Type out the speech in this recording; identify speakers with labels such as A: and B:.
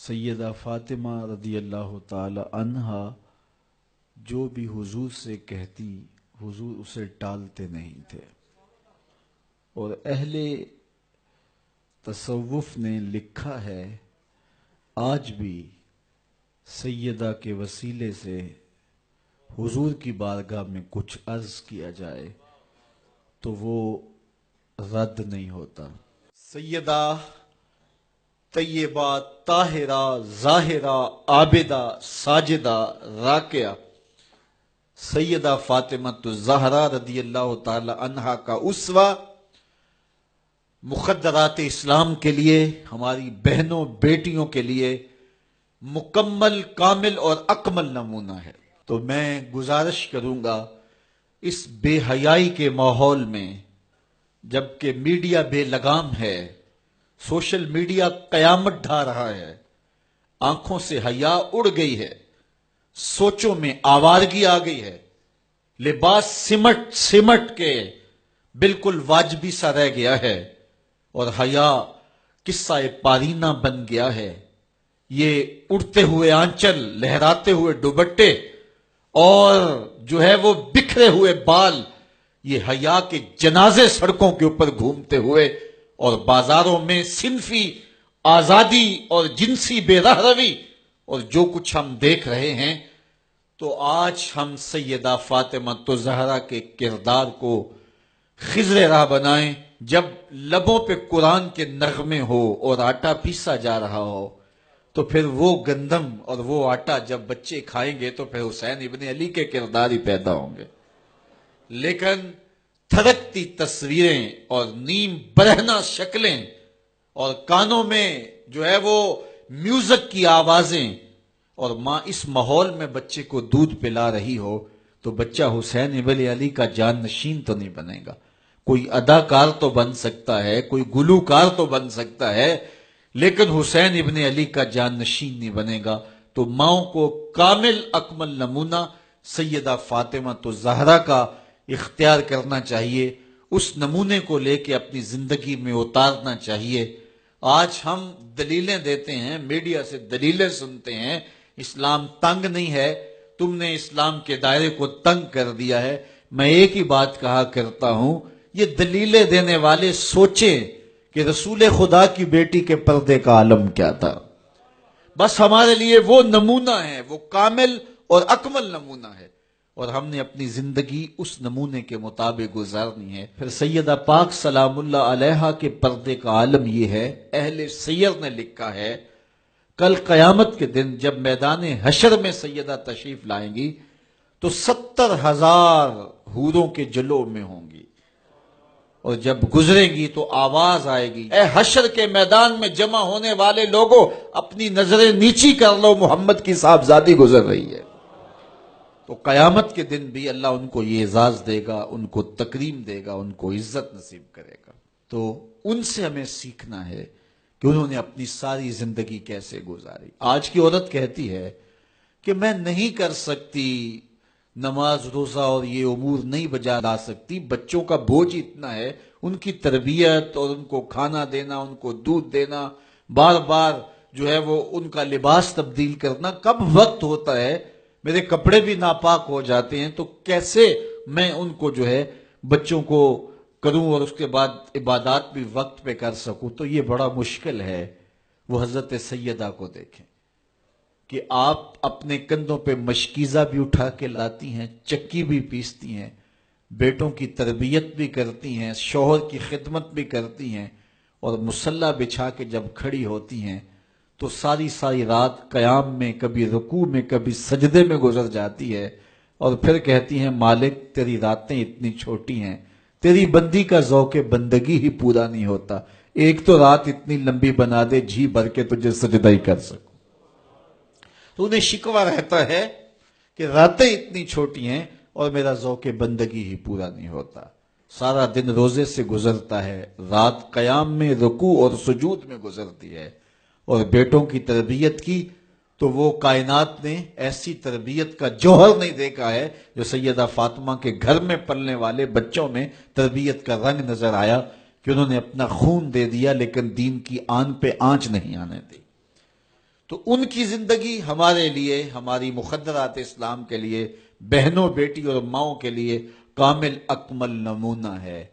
A: سیدہ فاطمہ رضی اللہ تعالی عنہا جو بھی حضور سے کہتی حضور اسے ٹالتے نہیں تھے، اور اہل تصوف نے لکھا ہے آج بھی سیدہ کے وسیلے سے حضور کی بارگاہ میں کچھ عرض کیا جائے تو وہ رد نہیں ہوتا۔ سیدہ طیبہ طاہرہ ظاہرہ عابدہ ساجدہ راکعہ سیدہ فاطمہ الزہرا رضی اللہ تعالی عنہا کا اسوہ مخدرات اسلام کے لیے، ہماری بہنوں بیٹیوں کے لیے مکمل کامل اور اکمل نمونہ ہے۔ تو میں گزارش کروں گا اس بے حیائی کے ماحول میں، جبکہ میڈیا بے لگام ہے، سوشل میڈیا قیامت ڈھا رہا ہے، آنکھوں سے حیا اڑ گئی ہے، سوچوں میں آوارگی آ گئی ہے، لباس سمٹ سمٹ کے بالکل واجبی سا رہ گیا ہے، اور حیا قصہ پارینہ بن گیا ہے۔ یہ اڑتے ہوئے آنچل، لہراتے ہوئے دوپٹے اور جو ہے وہ بکھرے ہوئے بال، یہ حیا کے جنازے سڑکوں کے اوپر گھومتے ہوئے اور بازاروں میں صنفی آزادی اور جنسی بے رہروی اور جو کچھ ہم دیکھ رہے ہیں، تو آج ہم سیدہ فاطمہ الزہرا کے کردار کو خضر راہ بنائیں۔ جب لبوں پہ قرآن کے نغمے ہو اور آٹا پیسا جا رہا ہو، تو پھر وہ گندم اور وہ آٹا جب بچے کھائیں گے تو پھر حسین ابن علی کے کردار ہی پیدا ہوں گے۔ لیکن تھرکتی تصویریں اور نیم برہنہ شکلیں اور کانوں میں جو ہے وہ میوزک کی آوازیں، اور ماں اس ماحول میں بچے کو دودھ پلا رہی ہو، تو بچہ حسین ابن علی کا جان نشین تو نہیں بنے گا۔ کوئی اداکار تو بن سکتا ہے، کوئی گلوکار تو بن سکتا ہے، لیکن حسین ابن علی کا جان نشین نہیں بنے گا۔ تو ماؤں کو کامل اکمل نمونہ سیدہ فاطمہ الزہرا کا اختیار کرنا چاہیے، اس نمونے کو لے کے اپنی زندگی میں اتارنا چاہیے۔ آج ہم دلیلیں دیتے ہیں، میڈیا سے دلیلیں سنتے ہیں، اسلام تنگ نہیں ہے، تم نے اسلام کے دائرے کو تنگ کر دیا ہے۔ میں ایک ہی بات کہا کرتا ہوں، یہ دلیلیں دینے والے سوچیں کہ رسول خدا کی بیٹی کے پردے کا عالم کیا تھا۔ بس ہمارے لیے وہ نمونہ ہے، وہ کامل اور اکمل نمونہ ہے، اور ہم نے اپنی زندگی اس نمونے کے مطابق گزارنی ہے۔ پھر سیدہ پاک سلام اللہ علیہا کے پردے کا عالم یہ ہے، اہل سیر نے لکھا ہے کل قیامت کے دن جب میدان حشر میں سیدہ تشریف لائیں گی تو 70,000 حوروں کے جلو میں ہوں گی، اور جب گزریں گی تو آواز آئے گی، اے حشر کے میدان میں جمع ہونے والے لوگوں، اپنی نظریں نیچی کر لو، محمد کی صاحبزادی گزر رہی ہے۔ تو قیامت کے دن بھی اللہ ان کو یہ اعزاز دے گا، ان کو تکریم دے گا، ان کو عزت نصیب کرے گا۔ تو ان سے ہمیں سیکھنا ہے کہ انہوں نے اپنی ساری زندگی کیسے گزاری۔ آج کی عورت کہتی ہے کہ میں نہیں کر سکتی نماز روزہ اور یہ امور نہیں بجا لا سکتی، بچوں کا بوجھ اتنا ہے، ان کی تربیت اور ان کو کھانا دینا، ان کو دودھ دینا، بار بار جو ہے وہ ان کا لباس تبدیل کرنا، کب وقت ہوتا ہے، میرے کپڑے بھی ناپاک ہو جاتے ہیں، تو کیسے میں ان کو جو ہے بچوں کو کروں اور اس کے بعد عبادات بھی وقت پہ کر سکوں؟ تو یہ بڑا مشکل ہے۔ وہ حضرت سیدہ کو دیکھیں کہ آپ اپنے کندھوں پہ مشکیزہ بھی اٹھا کے لاتی ہیں، چکی بھی پیستی ہیں، بیٹوں کی تربیت بھی کرتی ہیں، شوہر کی خدمت بھی کرتی ہیں، اور مصلی بچھا کے جب کھڑی ہوتی ہیں تو ساری ساری رات قیام میں، کبھی رکوع میں، کبھی سجدے میں گزر جاتی ہے، اور پھر کہتی ہیں مالک تیری راتیں اتنی چھوٹی ہیں، تیری بندی کا ذوق بندگی ہی پورا نہیں ہوتا، ایک تو رات اتنی لمبی بنا دے جی بھر کے تجھے سجدہ ہی کر سکوں۔ تو انہیں شکوہ رہتا ہے کہ راتیں اتنی چھوٹی ہیں اور میرا ذوق بندگی ہی پورا نہیں ہوتا۔ سارا دن روزے سے گزرتا ہے، رات قیام میں، رکوع اور سجود میں گزرتی ہے، اور بیٹوں کی تربیت کی تو وہ کائنات نے ایسی تربیت کا جوہر نہیں دیکھا ہے جو سیدہ فاطمہ کے گھر میں پلنے والے بچوں میں تربیت کا رنگ نظر آیا، کہ انہوں نے اپنا خون دے دیا لیکن دین کی آن پہ آنچ نہیں آنے دی۔ تو ان کی زندگی ہمارے لیے، ہماری مقدرات اسلام کے لیے، بہنوں بیٹی اور ماؤں کے لیے کامل اکمل نمونہ ہے۔